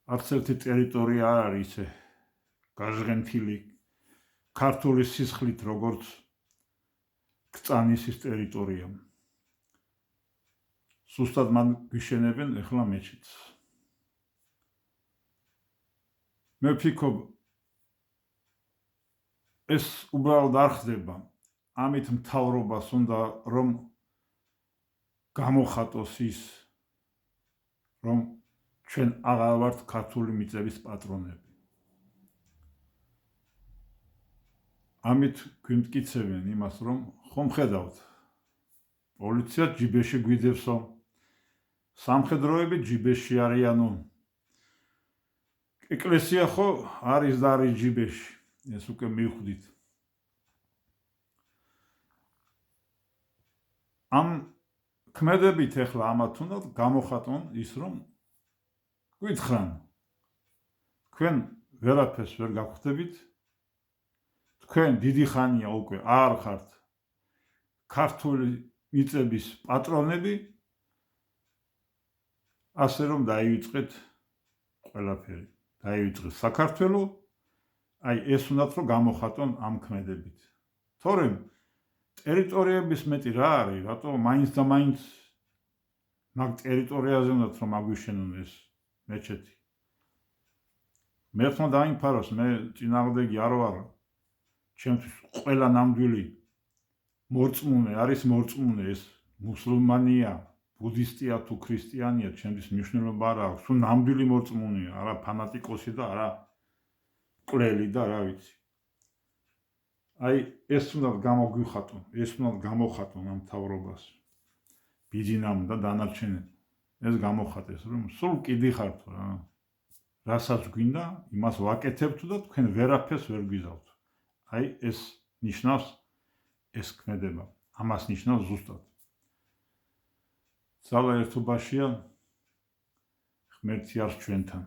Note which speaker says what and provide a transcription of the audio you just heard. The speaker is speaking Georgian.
Speaker 1: არც ერთი ტერიტორია არ არის ისე გაჟღენთილი ქართული სისხლით, როგორც კწანისის ტერიტორია. სუსტად მან გიშენებენ ეხლა მეჩეთს. მე ვფიქრობ, ეს უბრალოდ არ ხდება. ამით მთავრობას უნდა რომ გამოხატოს ის, რომ ჩვენ აღარ ვართ ქართული მიწების პატრონები. ამით გვიმტკიცებენ იმას, რომ ხომ ხედავთ, პოლიცია ჯიბეში გვიდევსო, სამხედროები ჯიბეში არიანო, ეკლესია ხო არის და არის ჯიბეში, ეს უკვე მივხვდით. ამ ქმედებით ეხლა ამათ უნდა გამოხატონ ის, რომ გვითხრან, თქვენ ვერაფერს ვერ გაგვხდებით, თქვენ დიდი ხანია უკვე არ ხართ ქართული მიწების პატრონები, ასე რომ დაივიწყეთ ყველაფერი. დაივიწყეთ საქართველო, აი ეს უნდათ რომ გამოხატონ ამ ქმედებით. თორემ ტერიტორიების მეტი რა არის, რატო მაინც და მაინც მაგ ტერიტორიაზე უნდათ რომ აგვიშენონ ეს მეჩეთი. მე თვითონ დაიმფაროს, მე წინააღმდეგი არ ვარ. ჩემთვის ყველა ნამდვილი მორწმუნე არის მორწმუნე, ეს მუსულმანია, ბუდისტია თუ ქრისტიანია, ჩემთვის მნიშვნელობა არ აქვს. თუ ნამდვილი მორწმუნეა, არა ფანატიკოსი და არა მკვლელი და რა ვიცი. აი ეს უნდა გამოგვიხატონ, ეს უნდა გამოხატონ ამ მთავრობას. ბიძინამ და დანარჩენებ. ეს გამოხატეს, რომ სულ კიდი ხართ რა. რასაც გვინდა, იმას ვაკეთებთ და თქვენ ვერაფერს ვერ გვიზავთ. აი ეს ნიშნავს ეს ქმედება. ამას ნიშნავს ზუსტად. ძალა ერთობაშია, ღმერთი არის ჩვენთან.